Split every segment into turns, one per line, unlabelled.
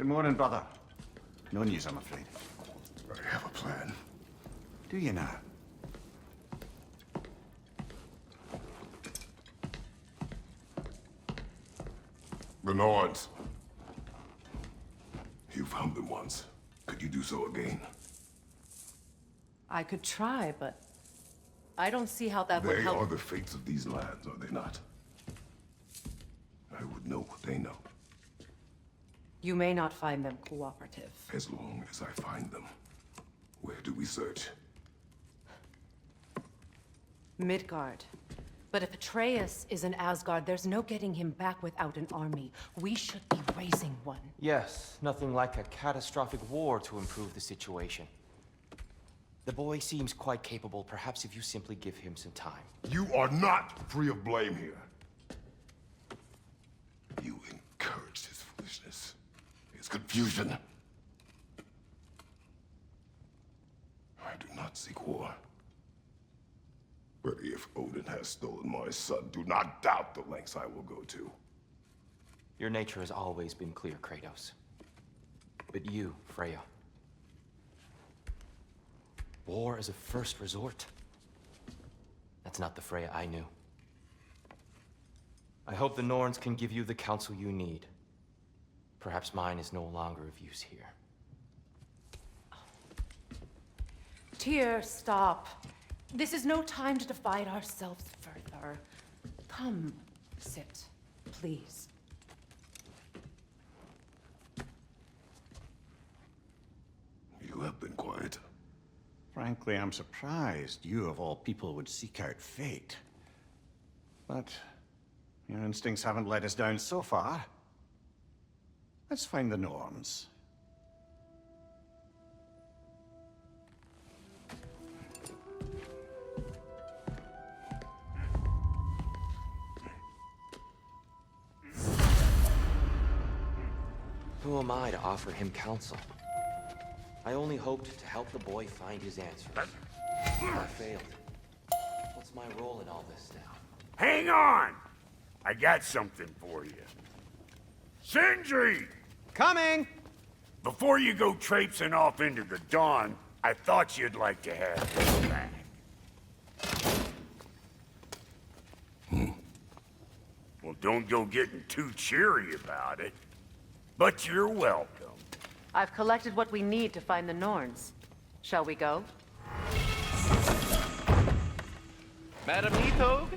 Good morning, brother. No news, I'm afraid.
I have a plan.
Do you now?
The Norns. You found them once. Could you do so again?
I could try, but I don't see how that would
They
help.
are the fates of these lands, are they not? I would know what they know,
You may not find them cooperative.
as long as I find them. Where do we search?
Midgard. But if Atreus is in Asgard, there's no getting him back without an army. We should be raising one.
Yes, nothing like a catastrophic war to improve the situation. The boy seems quite capable. Perhaps if you simply give him some time.
You are not free of blame here. You encouraged his foolishness, his confusion. I do not seek war. But if Odin has stolen my son, do not doubt the lengths I will go to.
Your nature has always been clear, Kratos. But you, Freya. War is a first resort. That's not the Freya I knew. I hope the Norns can give you the counsel you need. Perhaps mine is no longer of use here.
Tyr, stop. This is no time to divide ourselves further. Come, sit, please.
You have been quiet.
Frankly, I'm surprised you, of all people, would seek out fate. But your instincts haven't let us down so far. Let's find the Norns.
Who am I to offer him counsel? I only hoped to help the boy find his answers. I failed. What's my role in all this now?
Hang on! I got something for you. Sindri!
Coming!
Before you go traipsing off into the dawn, I thought you'd like to have this back. Well, don't go getting too cheery about it. But you're welcome.
I've collected what we need to find the Norns. Shall we go?
Madam Nithog?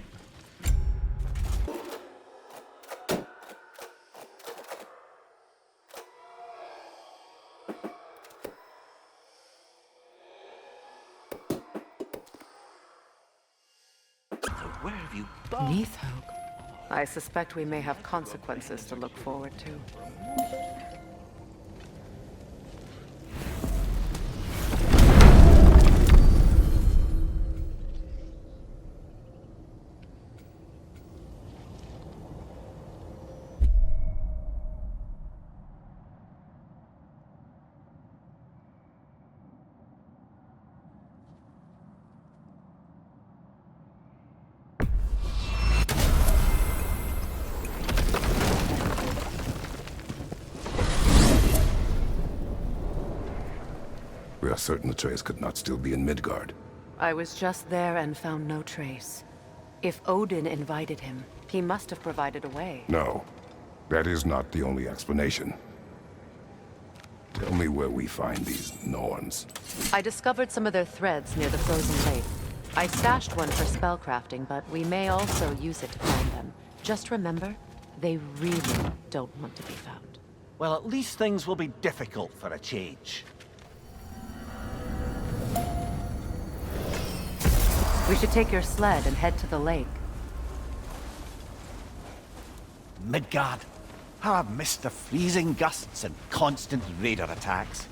Where have you
Nithog. I suspect we may have consequences to look forward to.
We are certain Atreus could not still be in Midgard.
I was just there and found no trace. If Odin invited him, he must have provided a way.
No, that is not the only explanation. Tell me where we find these Norns.
I discovered some of their threads near the frozen lake. I stashed one for spellcrafting, but we may also use it to find them. Just remember, they really don't want to be found.
Well, at least things will be difficult for a change.
We should take your sled and head to the lake.
Midgard. How I've missed the freezing gusts and constant raider attacks.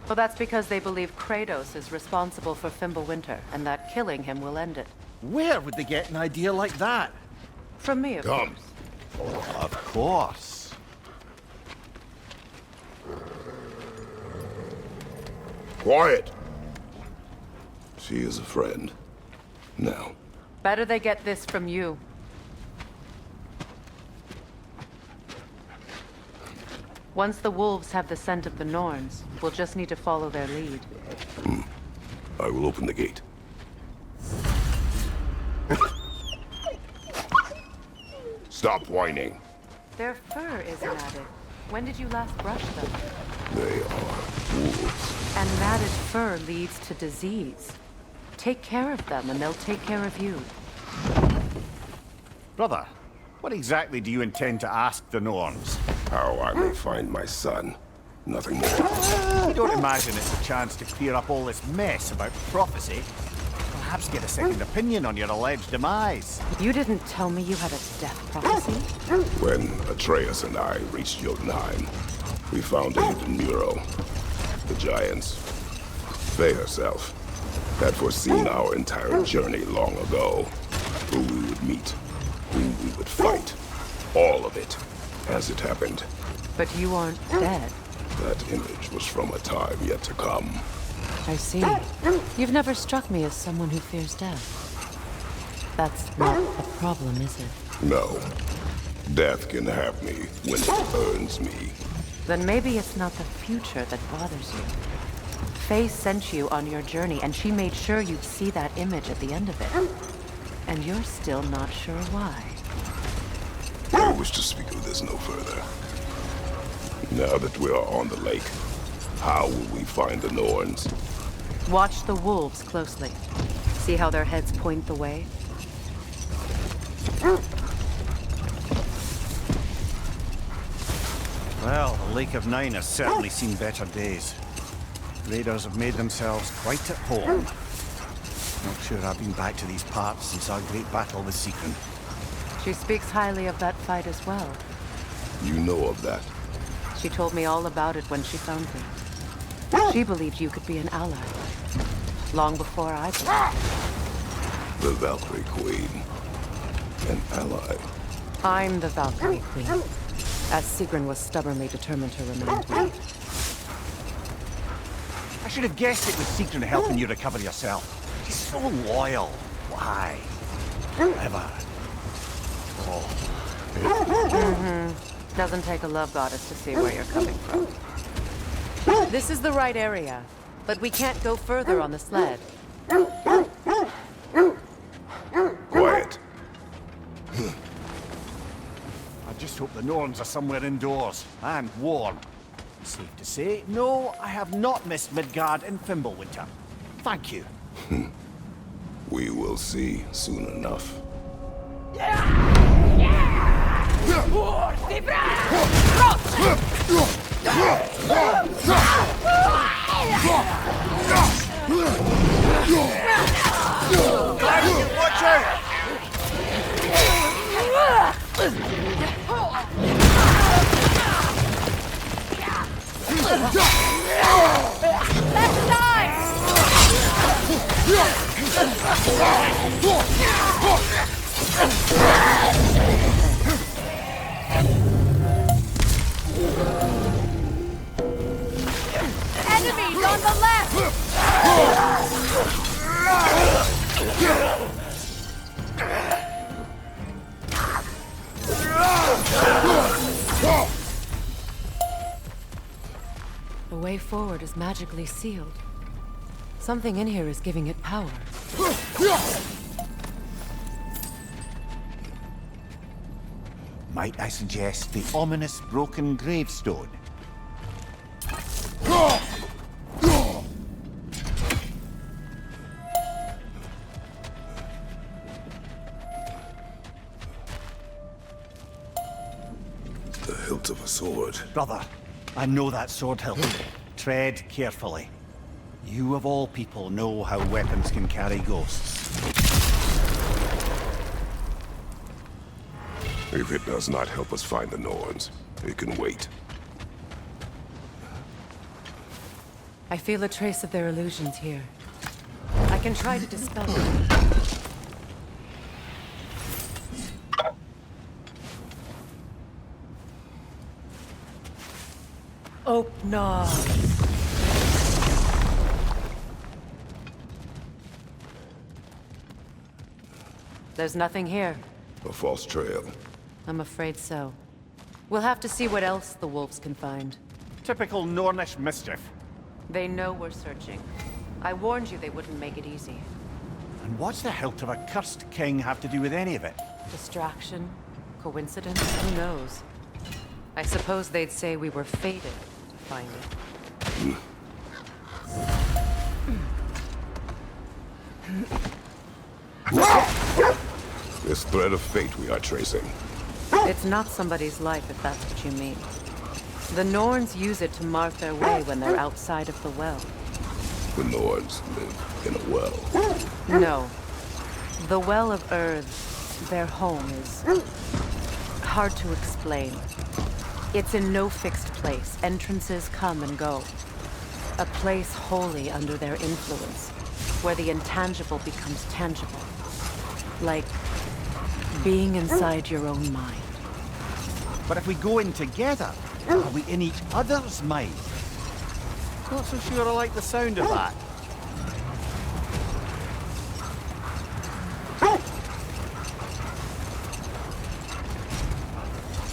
Well, that's because they believe Kratos is responsible for Fimbulwinter, and that killing him will end it.
Where would they get an idea like that?
From me, of
Come.
course.
Of course.
Quiet! She is a friend. Now,
Better they get this from you. Once the wolves have the scent of the Norns, we'll just need to follow their lead.
I will open the gate. Stop whining.
Their fur is matted. When did you last brush them?
They are wolves.
And matted fur leads to disease. Take care of them, and they'll take care of you.
Brother, what exactly do you intend to ask the Norns?
How I may find my son. Nothing more.
You don't imagine it's a chance to clear up all this mess about prophecy? Perhaps get a second opinion on your alleged demise.
You didn't tell me you had a death prophecy?
When Atreus and I reached Jotunheim, we found a hidden mural. The giants, Faye herself, had foreseen our entire journey long ago. Who we would meet, who we would fight. All of it, as it happened.
But you aren't dead.
That image was from a time yet to come.
I see. You've never struck me as someone who fears death. That's not a problem, is it?
No. Death can have me when it earns me.
Then maybe it's not the future that bothers you. Faye sent you on your journey, and she made sure you'd see that image at the end of it. And you're still not sure why.
I wish to speak of this no further. Now that we are on the lake, how will we find the Norns?
Watch the wolves closely. See how their heads point the way?
Well, the Lake of Nine has certainly seen better days. Raiders have made themselves quite at home. Not sure I've been back to these parts since our great battle with Sigrun.
She speaks highly of that fight as well.
You know of that.
She told me all about it when she found me. She believed you could be an ally. Long before I believed.
The Valkyrie Queen. An ally.
I'm the Valkyrie Queen, as Sigrun was stubbornly determined to remind me.
I should have guessed it was Sigrun helping you recover yourself. She's so loyal. Why? Ever. Oh.
Doesn't take a love goddess to see where you're coming from. This is the right area, but we can't go further on the sled.
Quiet.
I just hope the Norns are somewhere indoors and warm. Safe to say, no, I have not missed Midgard in Fimbulwinter. Thank you.
We will see soon enough.
Watch out!
Enemies on the left!
The way forward is magically sealed. Something in here is giving it power.
Might I suggest the ominous broken gravestone?
The hilt of a sword.
Brother, I know that sword hilt. Tread carefully. You of all people know how weapons can carry ghosts.
If it does not help us find the Norns, it can wait.
I feel a trace of their illusions here. I can try to dispel them. Open. There's nothing here.
A false trail.
I'm afraid so. We'll have to see what else the wolves can find.
Typical Nornish mischief.
They know we're searching. I warned you they wouldn't make it easy.
And what's the hilt of a cursed king have to do with any of it?
Distraction? Coincidence? Who knows? I suppose they'd say we were fated to find it.
This thread of fate we are tracing.
It's not somebody's life, if that's what you mean. The Norns use it to mark their way when they're outside of the well.
The Nords live in a well.
No. The Well of Earth, their home, is hard to explain. It's in no fixed place. Entrances come and go. A place wholly under their influence, where the intangible becomes tangible. Like being inside your own mind.
But if we go in together, are we in each other's mind? Not so sure I like the sound of that.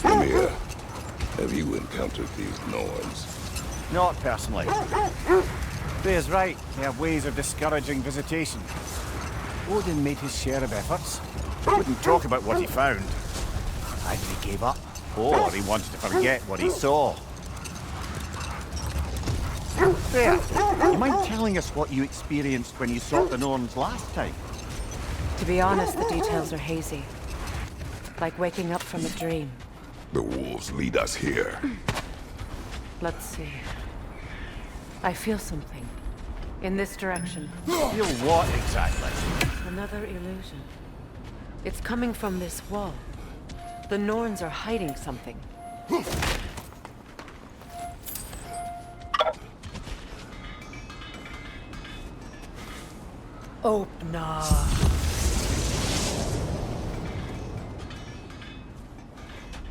Ymir, have you encountered these Norns?
Not personally. Freya's right. They have ways of discouraging visitation. Odin made his share of efforts. Wouldn't talk about what he found. Either he gave up, or he wanted to forget what he saw. Freya, you mind telling us what you experienced when you sought the Norns last time?
To be honest, the details are hazy. Like waking up from a dream.
The wolves lead us here.
Let's see. I feel something. In this direction.
Feel what exactly?
Another illusion. It's coming from this wall. The Norns are hiding something. Opener.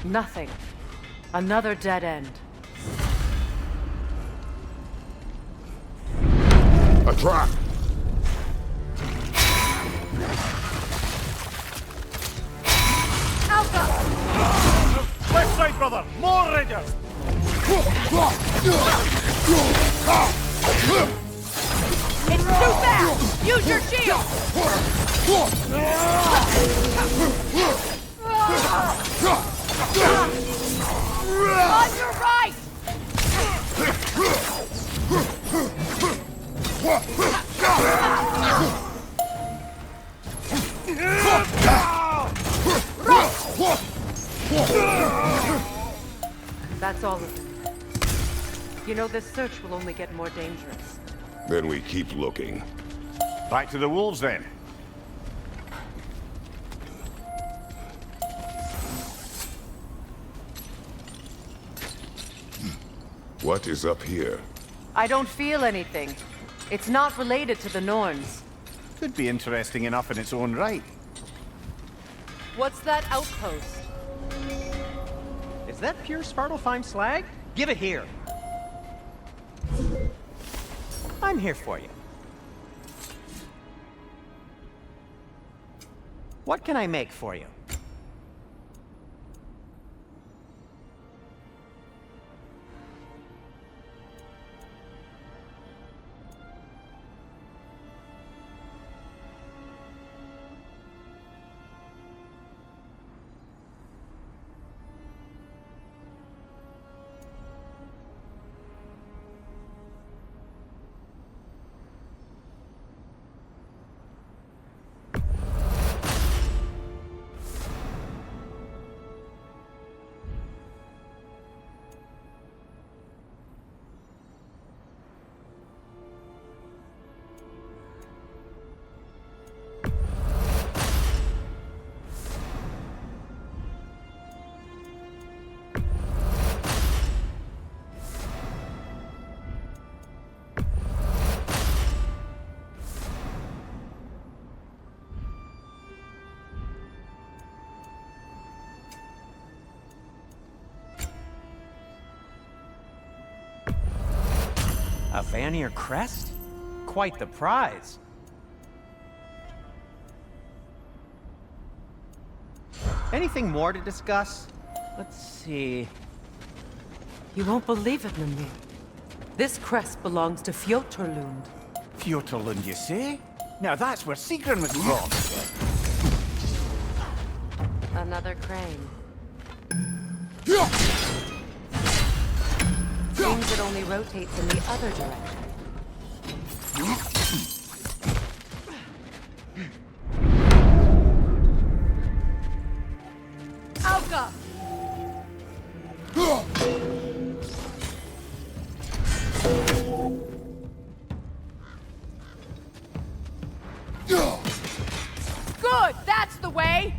Nothing. Another dead end.
A trap!
Left side, brother! More raiders!
It's too fast! Use your shield! On your right! That's all of them. You know, this search will only get more dangerous.
Then we keep looking.
Back to the wolves, then.
What is up here?
I don't feel anything. It's not related to the Norns.
Could be interesting enough in its own right.
What's that outpost?
Is that pure Svartalfheim slag? Give it here. I'm here for you. What can I make for you? A Vanir crest? Quite the prize. Anything more to discuss?
Let's see.
You won't believe it, Mimir. This crest belongs to Fjotorlund.
Fjotorlund, you say? Now that's where Sigrun was from.
Another crane. Seems it only rotates in the other direction. Alka! Good! That's the way!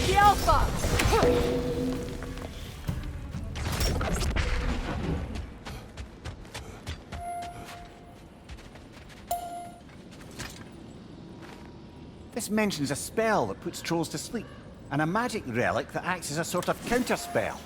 The Alpha!
This mentions a spell that puts trolls to sleep, and a magic relic that acts as a sort of counterspell.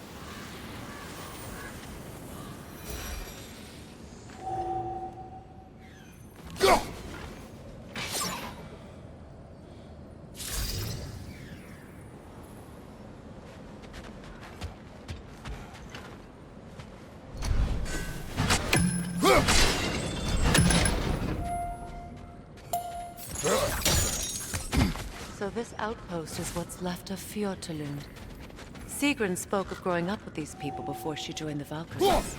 So this outpost is what's left of Fjotorlund. Sigrun spoke of growing up with these people before she joined the Valkyries.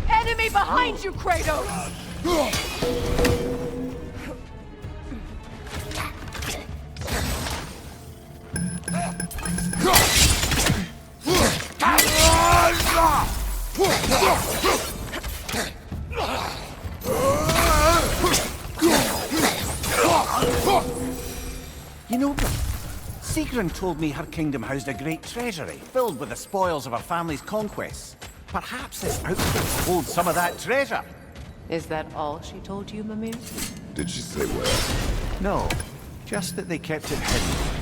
Enemy behind you, Kratos!
You know, Sigrun told me her kingdom housed a great treasury, filled with the spoils of her family's conquests. Perhaps this outpost holds some of that treasure.
Is that all she told you, Mimir?
Did she say where?
No, just that they kept it hidden.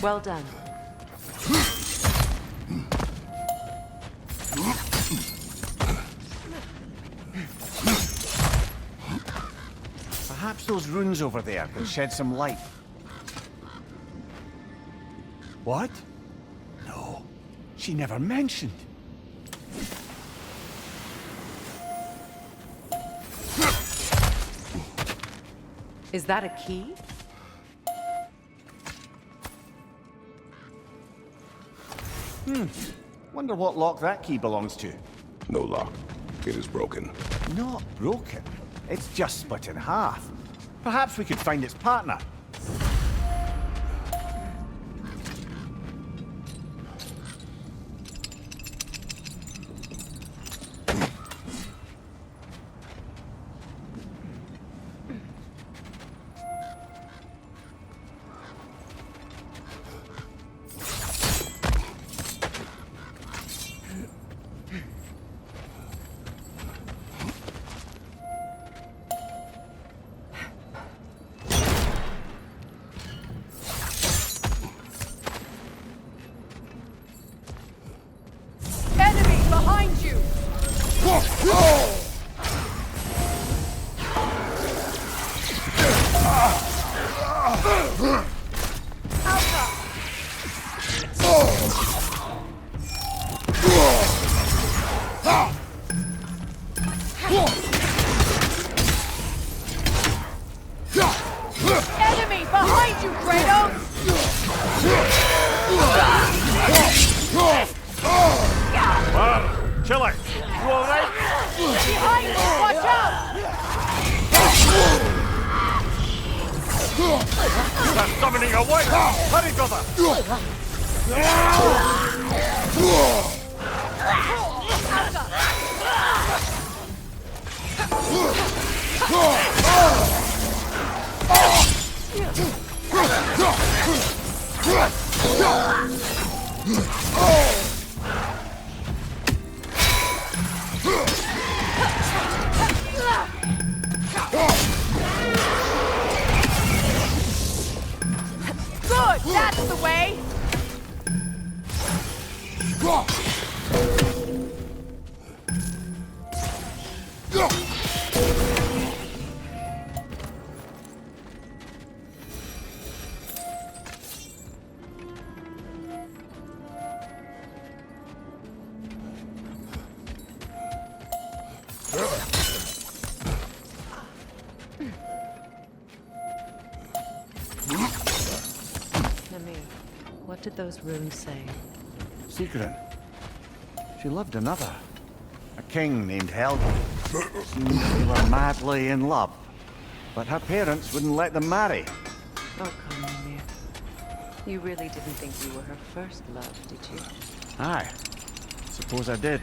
Well done.
Perhaps those runes over there could shed some light. What? No, she never mentioned.
Is that a key?
Wonder what lock that key belongs to.
No lock. It is broken.
Not broken. It's just split in half. Perhaps we could find its partner. away! Hurry, brother!
Good! That's the way! Namir, what did those runes say?
Secret. She loved another. A king named Helgi. Seemed they were madly in love. But her parents wouldn't let them marry.
Oh, come, Namir. You really didn't think you were her first love, did you?
Aye. Suppose I did.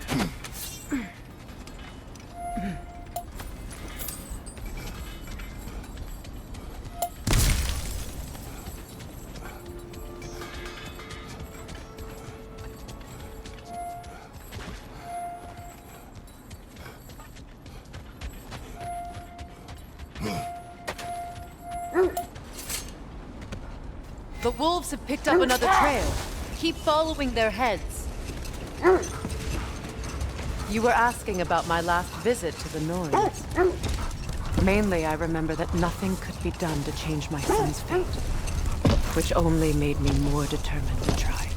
The wolves have picked up another trail. Keep following their heads. You were asking about my last visit to the Norse. Mainly, I remember that nothing could be done to change my son's fate, which only made me more determined to try.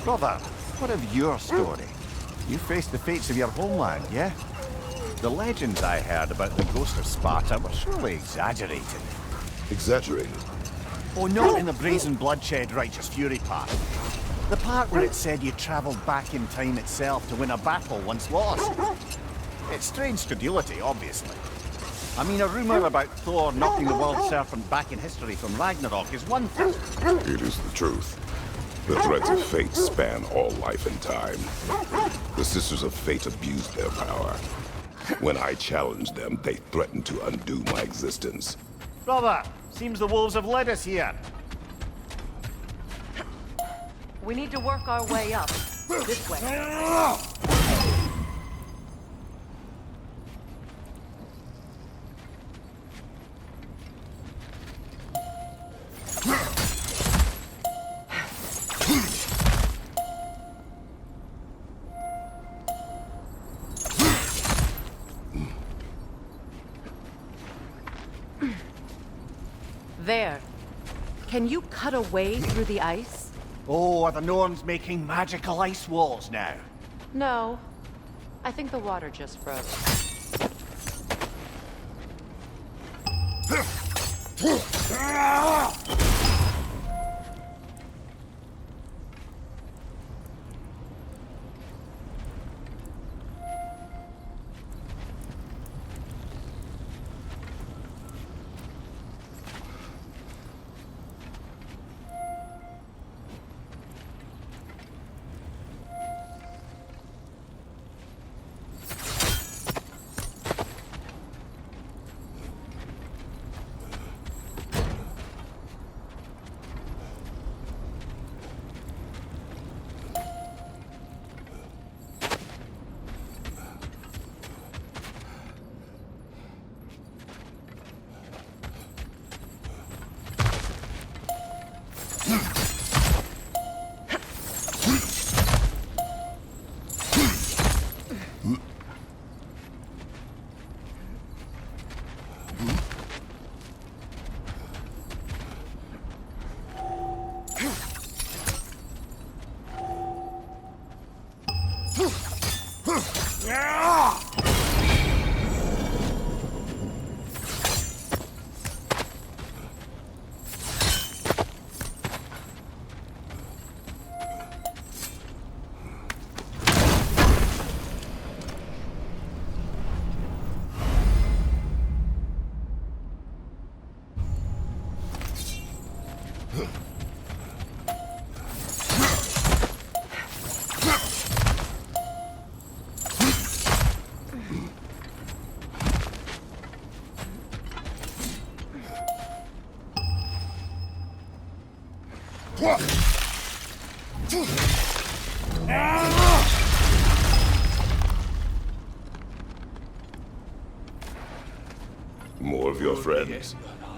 Brother, what of your story? You faced the fates of your homeland, yeah? The legends I heard about the ghost of Sparta were surely exaggerated.
Exaggerated.
Oh, not in the brazen bloodshed righteous fury part. The part where it said you travelled back in time itself to win a battle once lost. It's strange credulity, obviously. I mean, a rumour about Thor knocking the world serpent back in history from Ragnarok is one thing.
It is the truth. The threads of fate span all life and time. The Sisters of Fate abused their power. When I challenged them, they threatened to undo my existence.
Brother, seems the wolves have led us here.
We need to work our way up. This way. There. Can you cut a way through the ice?
Oh, are the Norns making magical ice walls now?
No. I think the water just froze.
More of your friends.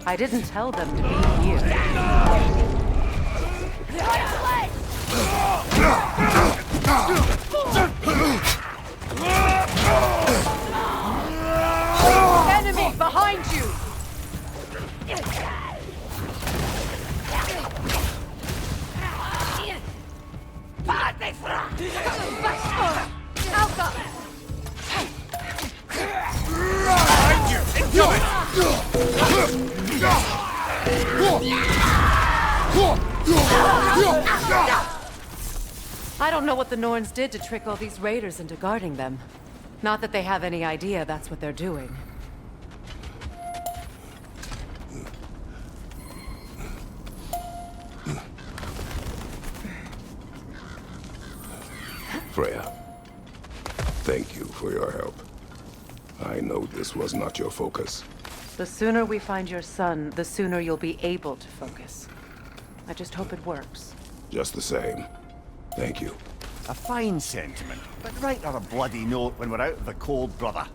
I didn't tell them to be here. Enemy behind you! I don't know what the Norns did to trick all these raiders into guarding them. Not that they have any idea that's what they're doing.
Freya, thank you for your help. I know this was not your focus.
The sooner we find your son, the sooner you'll be able to focus. I just hope it works.
Just the same, thank you.
A fine sentiment, but write her a bloody note when we're out of the cold, brother.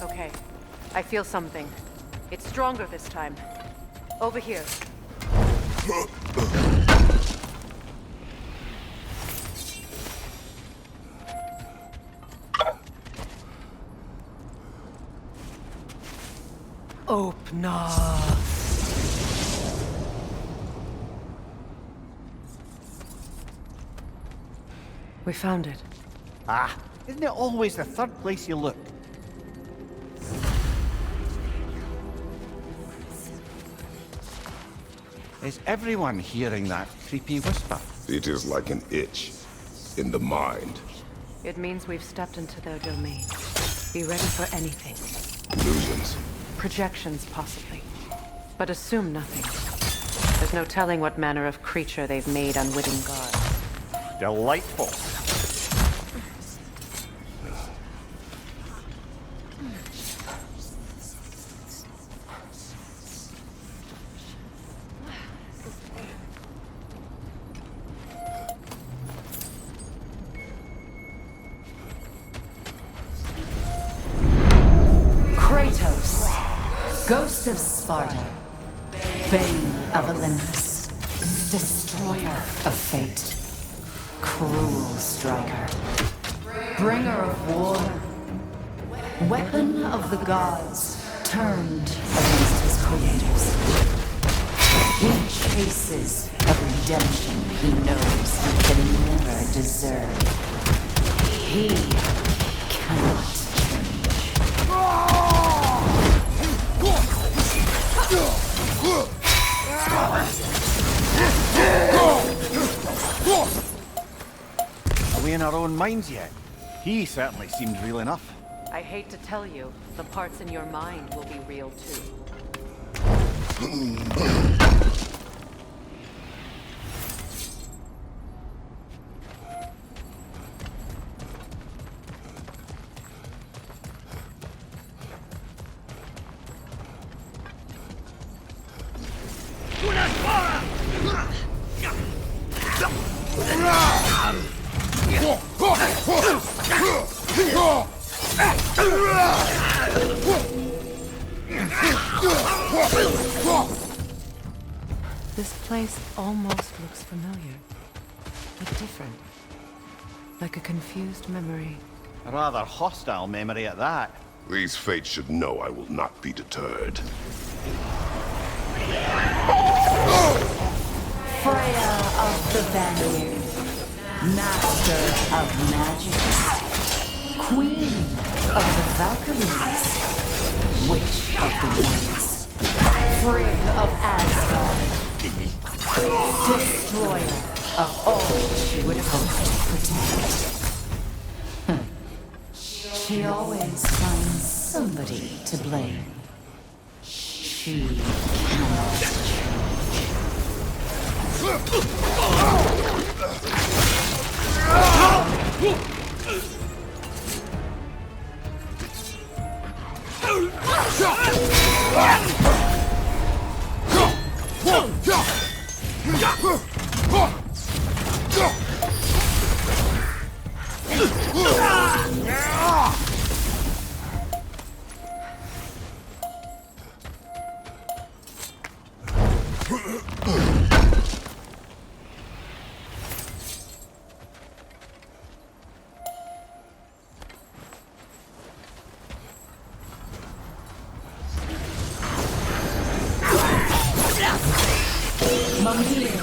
Okay, I feel something. It's stronger this time. Over here. Open. We found it.
Ah, isn't it always the third place you look? Is everyone hearing that creepy whisper?
It is like an itch in the mind.
It means we've stepped into their domain. Be ready for anything.
Illusions.
Projections, possibly. But assume nothing. There's no telling what manner of creature they've made unwitting gods.
Delightful.
Kratos, Ghost of Sparta, Bane of Olympus, Destroyer of Fate, Cruel Striker, Bringer of War, Weapon of the Gods, turned against his creators. He chases a redemption he knows he can never deserve. He cannot
Are we in our own minds yet? He certainly seemed real enough.
I hate to tell you, the parts in your mind will be real too. This place almost looks familiar, but different. Like a confused memory.
A rather hostile memory at that.
These fates should know I will not be deterred.
Freya of the Vanir, master of magic, queen of the Valkyries, witch of the woods, Frigg of Asgard, destroyer of all she would hope to protect. She always finds somebody to blame. She cannot Mimir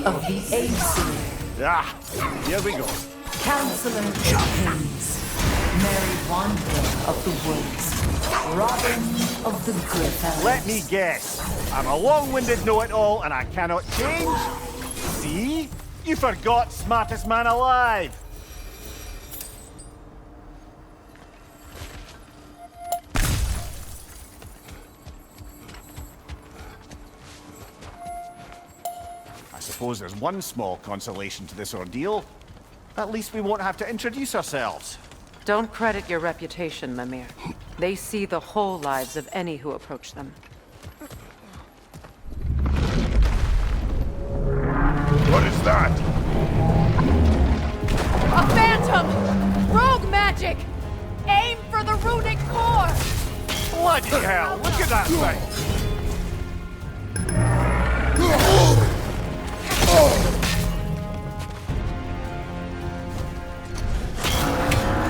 of the Aesir,
Ah, here we go.
Counselor of Kings, Mary Wanderer of the Woods, Robin of the Griffels.
Let me guess. I'm a long-winded know-it-all and I cannot change? See? You forgot smartest man alive. I suppose there's one small consolation to this ordeal. At least we won't have to introduce ourselves.
Don't credit your reputation, Mimir. They see the whole lives of any who approach them.
What is that?
A phantom! Rogue magic! Aim for the runic core!
Bloody hell, look at that thing!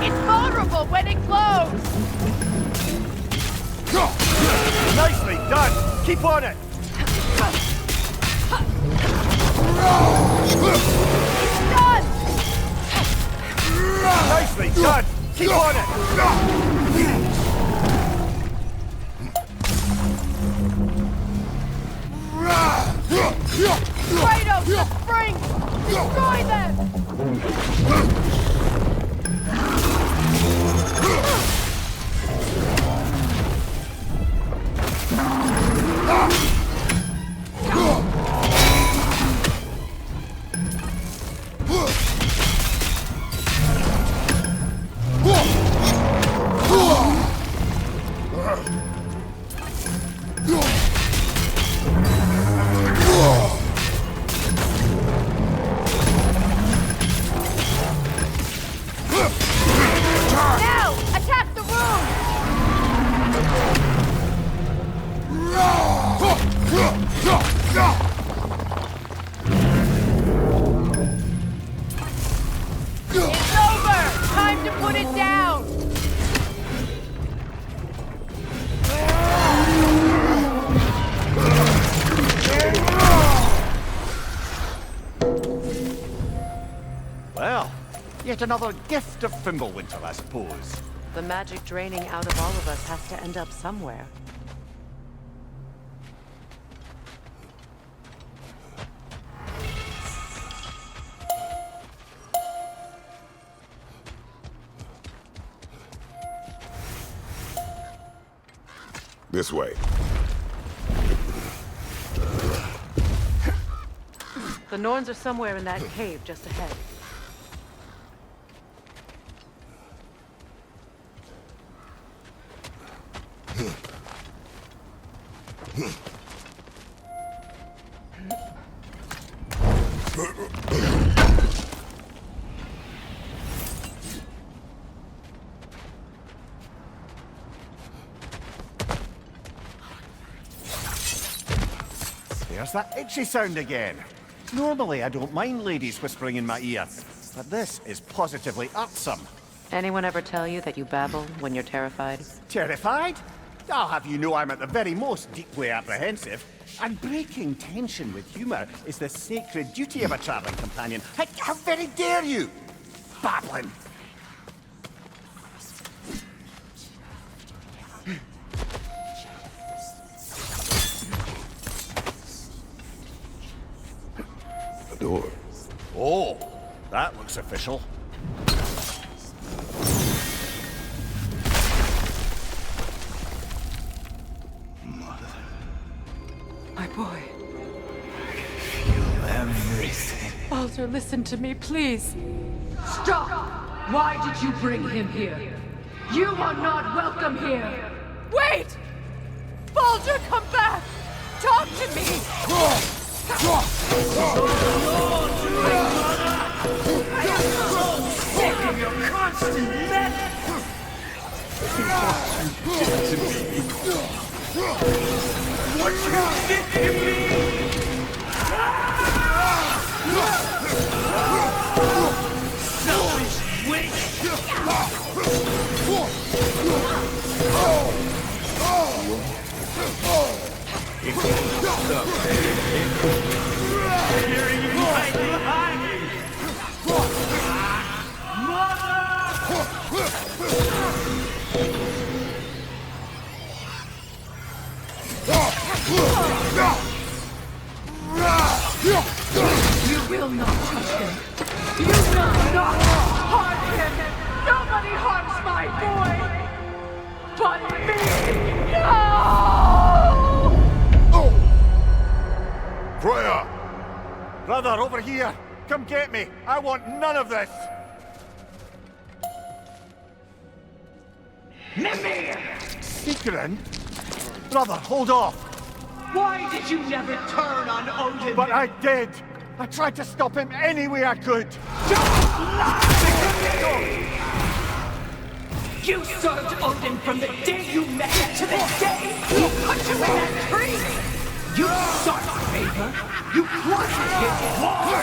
It's vulnerable when it glows!
Nicely done! Keep on it!
It's done!
Nicely done! Keep on it!
Kratos, the spring! Destroy them! Now! Attack the room! It's over! Time to put it down!
Well, yet another gift of Fimbulwinter, I suppose.
The magic draining out of all of us has to end up somewhere.
This way.
The Norns are somewhere in that cave just ahead.
There's that itchy sound again. Normally, I don't mind ladies whispering in my ear, but this is positively irksome.
Anyone ever tell you that you babble when you're terrified?
Terrified? I'll have you know I'm at the very most deeply apprehensive. And breaking tension with humor is the sacred duty of a traveling companion. How very dare you! Babbling!
The door.
Oh, that looks official.
My boy.
Feel everything.
Baldur, listen to me, please.
Stop! Why did you bring him here? You are not welcome here!
Wait! Baldur, come back! Talk to me!
Sick of your constant mess! What you did to me! Selfish witch! Hearing you right behind me!
You will not touch him! You will not harm him! Nobody harms my boy! But me! No!
Freya!
Brother, over here! Come get me! I want none of this!
Mimir!
Secret? Brother, hold off!
Why did you never turn on Odin?
But I did! I tried to stop him any way I could!
You served Odin from the day you met him to the day he put you in that tree! You sought favor! You wanted his war!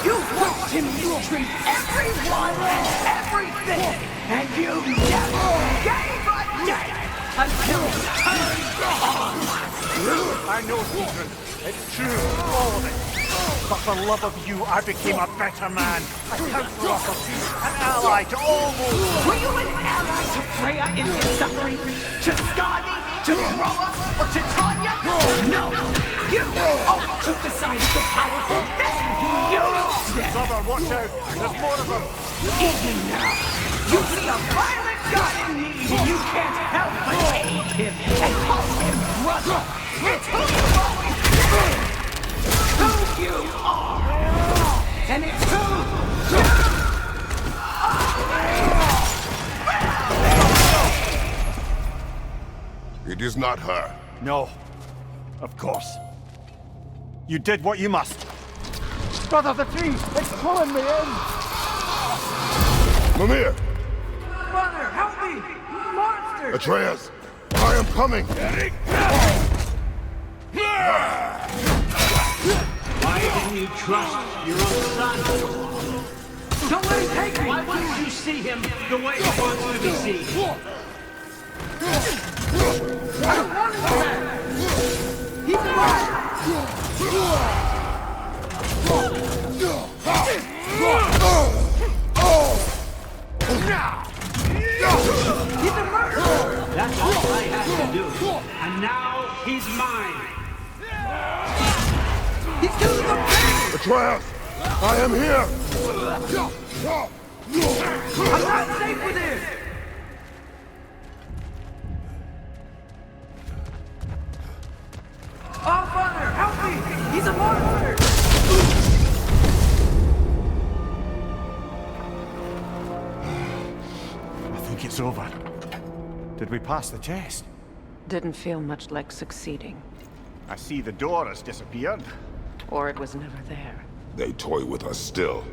You watched him mistreat everyone and everything! And you never gave a damn until he turned on!
I know, Secret. It's true, all of it. But for love of you, I became a better man. A counselor for peace, an ally to all those.
Were you an ally to Freya in his suffering? To Skadi? To Groa? Or to Tanya? No! You always took the side of the powerful and used them!
Brother, watch out. There's more of them.
Even now, you see a violent god in need and you can't help but aid him and call him brother! It's who you always been! Who you are! And it's who you are!
It is not her.
No. Of course. You did what you must. Brother, the tree! It's pulling me in!
Mimir!
Brother, help me! Monster!
Atreus! I am coming!
Why didn't you trust your own son? Don't let him take me! Why wouldn't you see him the way he wants to be seen? I don't want him back! He's mine! He's a murderer! That's all I have to do. And now he's mine. He's doing the thing!
Atreus! I am here!
I'm not safe with him! Oh, Father, help me! He's a monster!
I think it's over. Did we pass the test?
Didn't feel much like succeeding.
I see the door has disappeared.
Or it was never there.
They toy with us still.